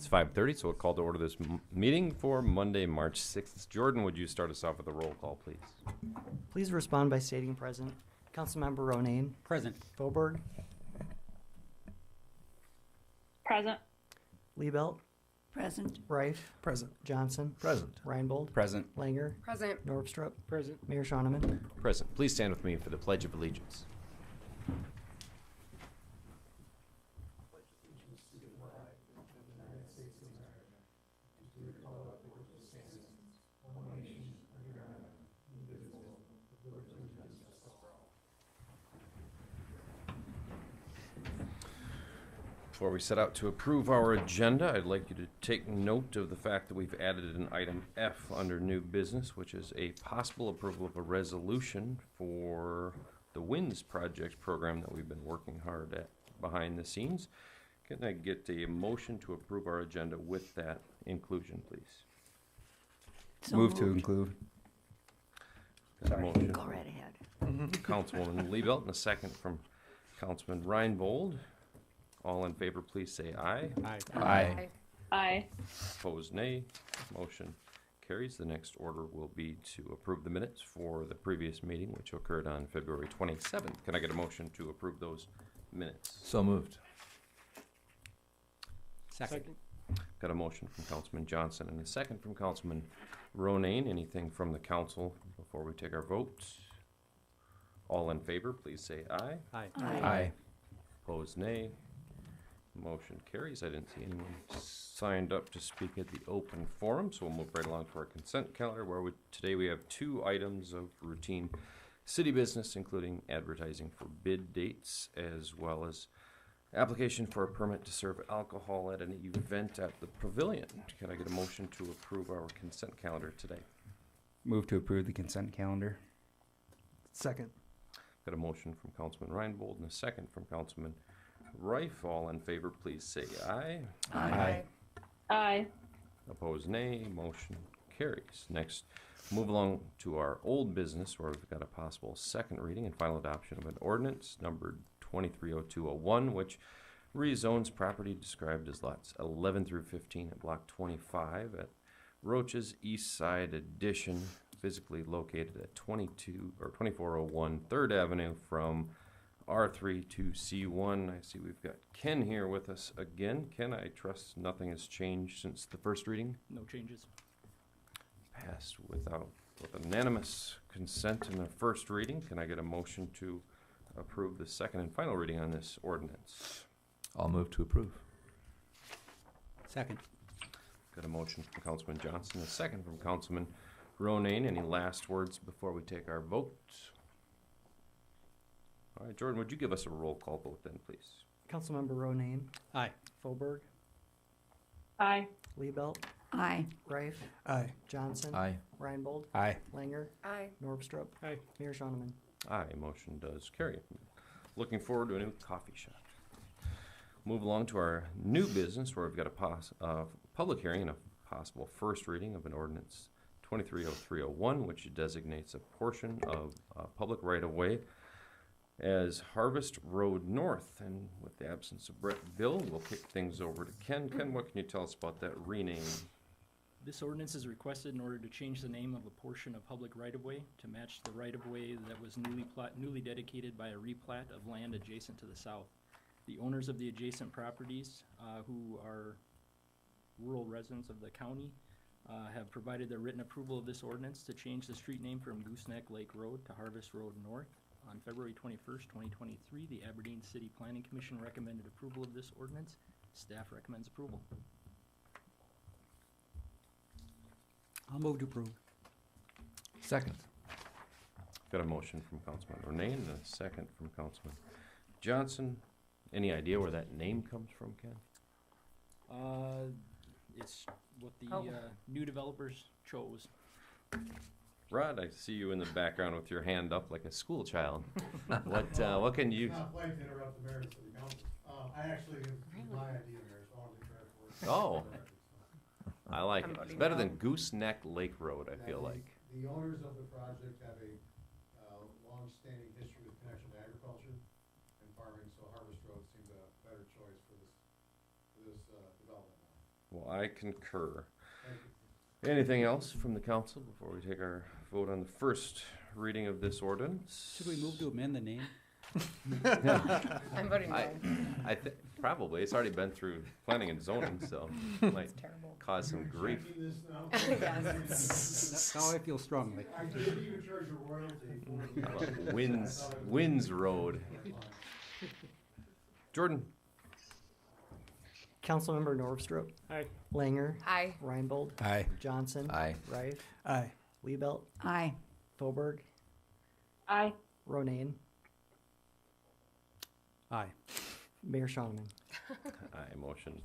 It's 5:30, so we'll call to order this meeting for Monday, March 6th. Jordan, would you start us off with a roll call, please? Please respond by stating present. Councilmember Ronayne. Present. Foberg. Present. Liebelt. Present. Reif. Present. Johnson. Present. Reinbold. Present. Langer. Present. Norvstrup. Present. Mayor Schoeneman. Present. Please stand with me for the Pledge of Allegiance. Before we set out to approve our agenda, I'd like you to take note of the fact that we've added an item F under new business, which is a possible approval of a resolution for the WINS project program that we've been working hard at behind the scenes. Can I get a motion to approve our agenda with that inclusion, please? So Move to moved. include. Got a motion Go right ahead. Councilwoman Liebelt and a second from Councilman Reinbold. All in favor, please say aye. Aye. Aye. Opposed, nay. Motion carries. The next order will be to approve the minutes for the previous meeting, which occurred on February 27th. Can I get a motion to approve those minutes? So moved. Second. Got a motion from Councilman Johnson and a second from Councilman Ronayne. Anything from the council before we take our votes? All in favor, please say aye. Aye. Opposed, nay. Motion carries. I didn't see anyone signed up to speak at the open forum, so we'll move right along to our consent calendar, where today we have 2 items of routine city business, including advertising for bid dates, as well as application for a permit to serve alcohol at an event at the pavilion. Can I get a motion to approve our consent calendar today? Move to approve the consent calendar. Second. Got a motion from Councilman Reinbold and a second from Councilman Reif. All in favor, please say aye. Aye. Aye. Opposed, nay. Motion carries. Next, move along to our old business, where we've got a possible second reading and final adoption of an ordinance numbered 230201, which rezones property described as lots 11 through 15 at Block 25 at Roach's East Side Addition, physically located at 2401 3rd Avenue from R3 to C1. I see we've got Ken here with us again. Ken, I trust nothing has changed since the first reading? No changes. Passed with unanimous consent in the first reading. Can I get a motion to approve the second and final reading on this ordinance? I'll move to approve. Second. Got a motion from Councilman Johnson, a second from Councilman Ronayne. Any last words before we take our vote? All right, Jordan, would you give us a roll call vote then, please? Councilmember Ronayne. Aye. Foberg. Aye. Liebelt. Aye. Reif. Aye. Johnson. Aye. Reinbold. Aye. Langer. Aye. Norvstrup. Aye. Mayor Schoeneman. Aye, motion does carry. Looking forward to a new coffee shop. Move along to our new business, where we've got a public hearing and a possible first reading of an ordinance 230301, which designates a portion of public right-of-way as Harvest Road North. And with the absence of Brett Bill, we'll kick things over to Ken. Ken, what can you tell us about that rename? This ordinance is requested in order to change the name of a portion of public right-of-way to match the right-of-way that was newly dedicated by a replat of land adjacent to the south. The owners of the adjacent properties, who are rural residents of the county, have provided their written approval of this ordinance to change the street name from Gooseneck Lake Road to Harvest Road North. On February 21st, 2023, the Aberdeen City Planning Commission recommended approval of this ordinance. Staff recommends approval. I'll move to approve. Second. Got a motion from Councilman Ronayne and a second from Councilman Johnson. Any idea where that name comes from, Ken? It's what the new developers chose. Rod, I see you in the background with your hand up like a school child. What can you? It's not polite to interrupt the mayor of the city council. I actually, it was my idea, Mayor, so I wanted to try for it. Oh. I like it. It's better than Gooseneck Lake Road, I feel like. The owners of the project have a long-standing history with connection to agriculture and farming, so Harvest Road seemed a better choice for this development now. Well, I concur. Thank you. Anything else from the council before we take our vote on the first reading of this ordinance? Should we move to amend the name? I'm voting I, no. I think, probably, it's already been through planning and zoning, so might Terrible. cause some grief. Checking this now? Yes. Now I feel strongly. I did even charge a royalty for How the. about Winds Road. Jordan? Councilmember Norvstrup. Aye. Langer. Aye. Reinbold. Aye. Johnson. Aye. Reif. Aye. Liebelt. Aye. Foberg. Aye. Ronayne. Aye. Mayor Shonneman. Aye, motion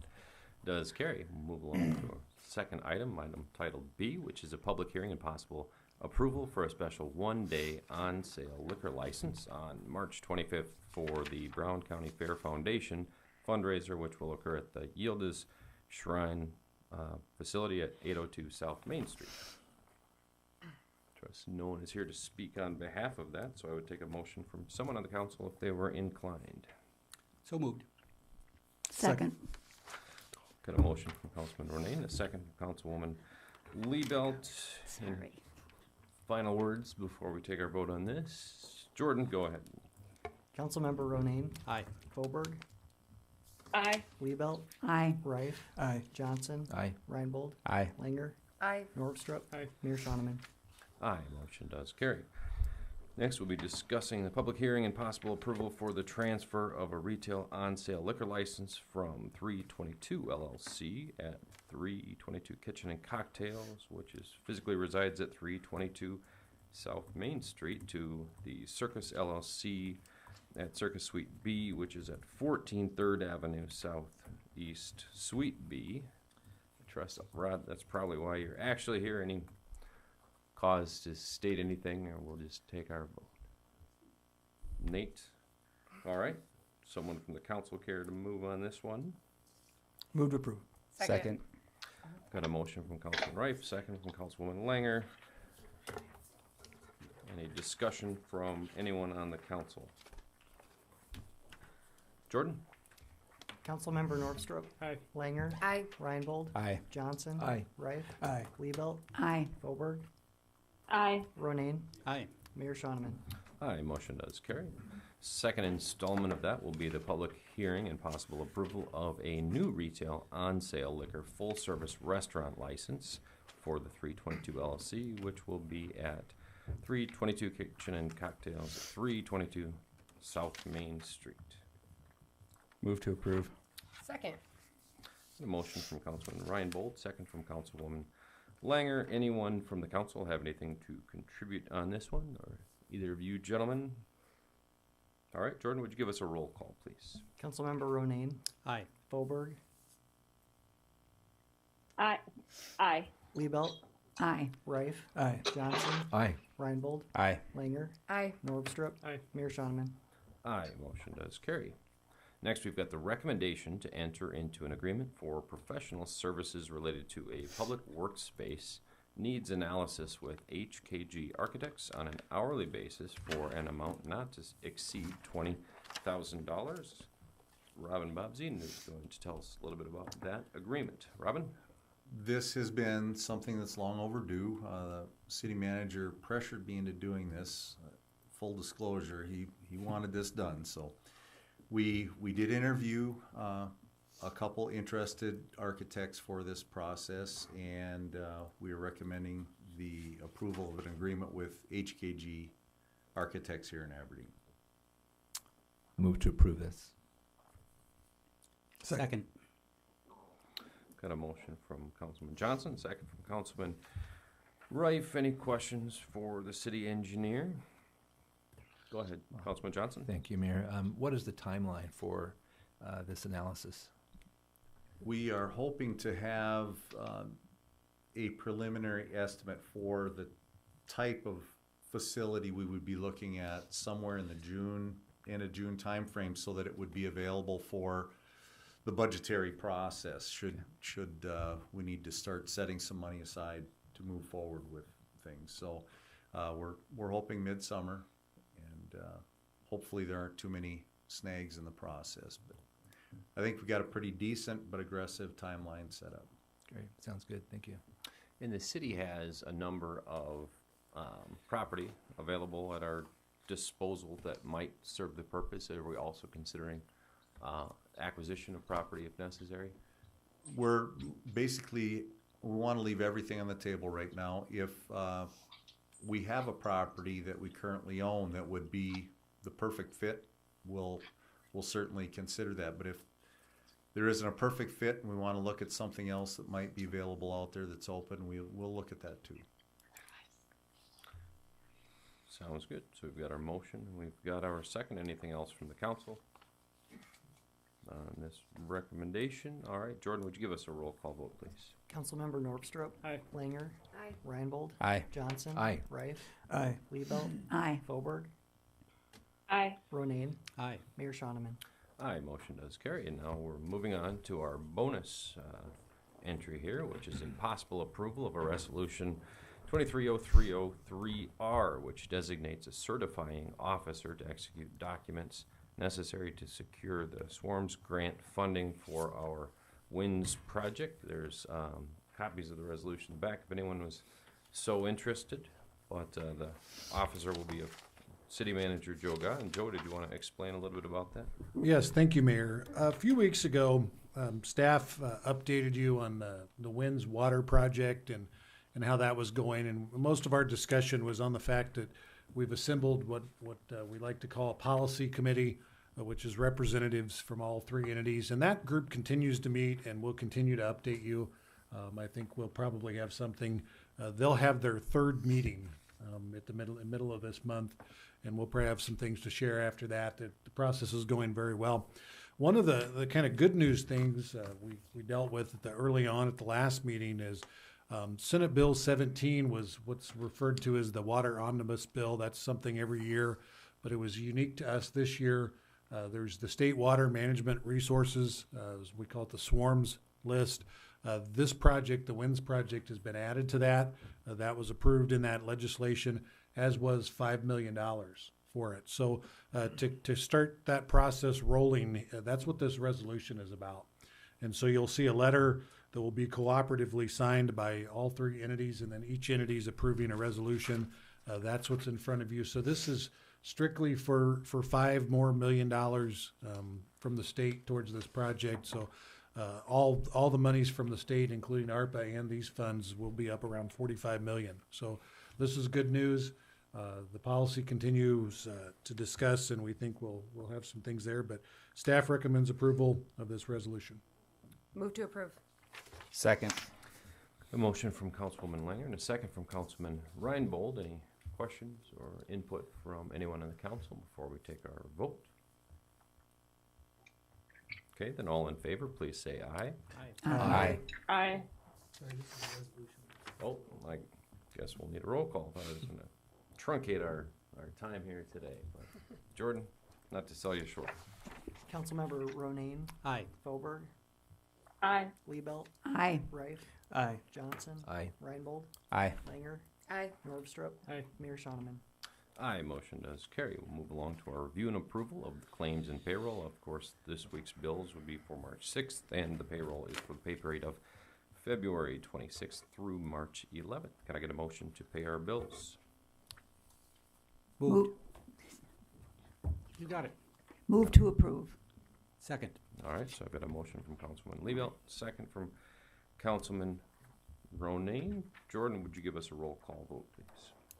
does carry. Move along to our second item, item titled B, which is a public hearing and possible approval for a special one-day on-sale liquor license on March 25th for the Brown County Fair Foundation fundraiser, which will occur at the Yildiz Shrine facility at 802 South Main Street. Trust no one is here to speak on behalf of that, so I would take a motion from someone on the council if they were inclined. So moved. Second. Got a motion from Councilman Ronayne, a second from Councilwoman Liebelt. Any Sorry. final words before we take our vote on this? Jordan, go ahead. Councilmember Ronayne. Aye. Foberg. Aye. Liebelt. Aye. Reif. Aye. Johnson. Aye. Reinbold. Aye. Langer. Aye. Norvstrup. Aye. Mayor Shonneman. Aye, motion does carry. Next, we'll be discussing the public hearing and possible approval for the transfer of a retail on-sale liquor license from 322 LLC at 322 Kitchen and Cocktails, which is physically resides at 322 South Main Street, to the Circus LLC at Circus Suite B, which is at 14 3rd Avenue Southeast Suite B. I trust, Rod, that's probably why you're actually here. Any cause to state anything, or we'll just take our vote? Nate? All right. Someone from the council care to move on this one? Move to approve. Second. Got a motion from Councilman Reif, second from Councilwoman Langer. Any discussion from anyone on the council? Jordan? Councilmember Norvstrup. Aye. Langer. Aye. Reinbold. Aye. Johnson. Aye. Reif. Aye. Liebelt. Aye. Foberg. Aye. Ronayne. Aye. Mayor Shonneman. Aye, motion does carry. Second installment of that will be the public hearing and possible approval of a new retail on-sale liquor full-service restaurant license for the 322 LLC, which will be at 322 Kitchen and Cocktails, 322 South Main Street. Move to approve. Second. A motion from Councilman Reinbold, second from Councilwoman Langer. Anyone from the council have anything to contribute on this one, or either of you gentlemen? All right, Jordan, would you give us a roll call, please? Councilmember Ronayne. Aye. Foberg. Aye. Aye. Liebelt. Aye. Reif. Aye. Johnson. Aye. Reinbold. Aye. Langer. Aye. Norvstrup. Aye. Mayor Shonneman. Aye, motion does carry. Next, we've got the recommendation to enter into an agreement for professional services related to a public workspace needs analysis with HKG Architects on an hourly basis for an amount not to exceed $20,000. Robin Bobzien is going to tell us a little bit about that agreement. Robin? This has been something that's long overdue. The city manager pressured me into doing this. Full disclosure, he wanted this done, so we did interview a couple interested architects for this process, and we are recommending the approval of an agreement with HKG Architects here in Aberdeen. Move to approve this. Second. Got a motion from Councilman Johnson, second from Councilman Reif. Any questions for the city engineer? Go ahead, Councilman Johnson. Thank you, Mayor. What is the timeline for this analysis? We are hoping to have a preliminary estimate for the type of facility we would be looking at somewhere in the end of June timeframe, so that it would be available for the budgetary process should we need to start setting some money aside to move forward with things. So we're hoping midsummer, and hopefully there aren't too many snags in the process. But I think we got a pretty decent but aggressive timeline set up. Great, sounds good, thank you. And the city has a number of property available at our disposal that might serve the purpose. Are we also considering acquisition of property if necessary? We're basically, we want to leave everything on the table right now. If we have a property that we currently own that would be the perfect fit, we'll certainly consider that. But if there isn't a perfect fit and we want to look at something else that might be available out there that's open, we'll look at that too. Sounds good. So we've got our motion, and we've got our second. Anything else from the council on this recommendation? All right, Jordan, would you give us a roll call vote, please? Councilmember Norpstroop. Aye. Langer. Aye. Reinbold. Aye. Johnson. Aye. Reif. Aye. Liebelt. Aye. Foberg. Aye. Ronayne. Aye. Mayor Shonneman. Aye, motion does carry. And now we're moving on to our bonus entry here, which is impossible approval of a resolution 230303R, which designates a certifying officer to execute documents necessary to secure the SWARM's grant funding for our WINS project. There's copies of the resolution in the back if anyone was so interested. But the officer will be City Manager Joe Gott. And Joe, did you want to explain a little bit about that? Yes, thank you, Mayor. A few weeks ago, staff updated you on the WINS water project and how that was going. And most of our discussion was on the fact that we've assembled what we like to call a policy committee, which is representatives from all three entities. And that group continues to meet and will continue to update you. I think we'll probably have something. They'll have their third meeting at the middle of this month, and we'll probably have some things to share after that. The process is going very well. One of the kind of good news things we dealt with early on at the last meeting is Senate Bill 17 was what's referred to as the Water Omnibus Bill. That's something every year, but it was unique to us this year. There's the State Water Management Resources, as we call it, the SWARMS list. This project, the WINS project, has been added to that. That was approved in that legislation, as was $5 million for it. So to start that process rolling, that's what this resolution is about. And so you'll see a letter that will be cooperatively signed by all three entities, and then each entity is approving a resolution. That's what's in front of you. So this is strictly for $5 more million from the state towards this project. So all the monies from the state, including ARPA and these funds, will be up around $45 million. So this is good news. The policy continues to discuss, and we think we'll have some things there. But staff recommends approval of this resolution. Move to approve. Second. A motion from Councilwoman Langer and a second from Councilman Reinbold. Any questions or input from anyone on the council before we take our vote? Okay, then all in favor, please say aye. Aye. Aye. Oh, I guess we'll need a roll call. I was going to truncate our time here today. But Jordan, not to sell you short. Councilmember Ronayne. Aye. Foberg. Aye. Liebelt. Aye. Reif. Aye. Johnson. Aye. Reinbold. Aye. Langer. Aye. Norpstroop. Aye. Mayor Shonneman. Aye, motion does carry. We'll move along to our review and approval of the claims and payroll. Of course, this week's bills would be for March 6th, and the payroll is for the pay period of February 26th through March 11th. Can I get a motion to pay our bills? Moved. You got it. Move to approve. Second. All right, so I've got a motion from Councilman Liebelt, second from Councilman Ronayne. Jordan, would you give us a roll call vote, please?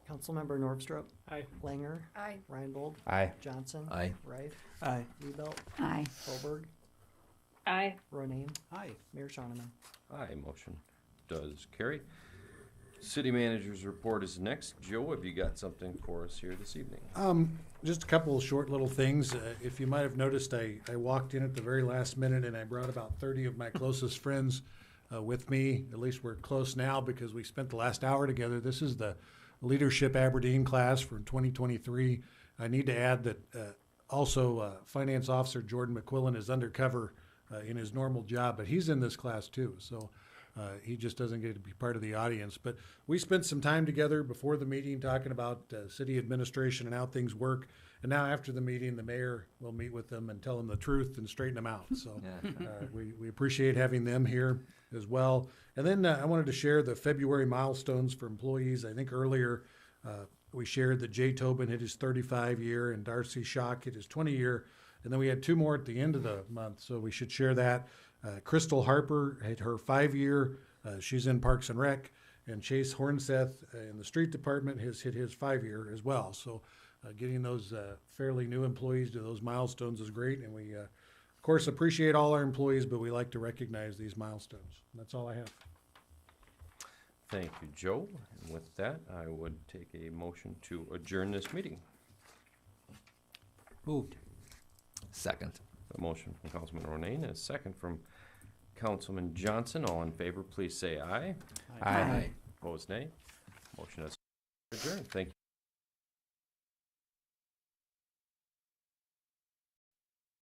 Councilmember Norpstroop. Aye. Langer. Aye. Reinbold. Aye. Johnson. Aye. Reif. Aye. Liebelt. Aye. Foberg. Aye. Ronayne. Aye. Mayor Shonneman. Aye, motion does carry. City manager's report is next. Joe, have you got something for us here this evening? Just a couple of short little things. If you might have noticed, I walked in at the very last minute and I brought about 30 of my closest friends with me. At least we're close now because we spent the last hour together. This is the Leadership Aberdeen class for 2023. I need to add that also Finance Officer Jordan McQuillan is undercover in his normal job, but he's in this class too. So he just doesn't get to be part of the audience. But we spent some time together before the meeting talking about city administration and how things work. And now after the meeting, the mayor will meet with them and tell them the truth and straighten them out. So we appreciate having them here as well. And then I wanted to share the February milestones for employees. I think earlier we shared that Jay Tobin hit his 35-year and Darcy Schock hit his 20-year. And then we had 2 more at the end of the month, so we should share that. Crystal Harper hit her 5-year. She's in Parks and Rec. And Chase Hornseth in the street department has hit his 5-year as well. So getting those fairly new employees to those milestones is great. And we, of course, appreciate all our employees, but we like to recognize these milestones. And that's all I have. Thank you, Joe. And with that, I would take a motion to adjourn this meeting. Moved. Second. A motion from Councilman Ronayne, and a second from Councilman Johnson. All in favor, please say aye. Aye. Opposed, nay. Motion is adjourned. Thank you.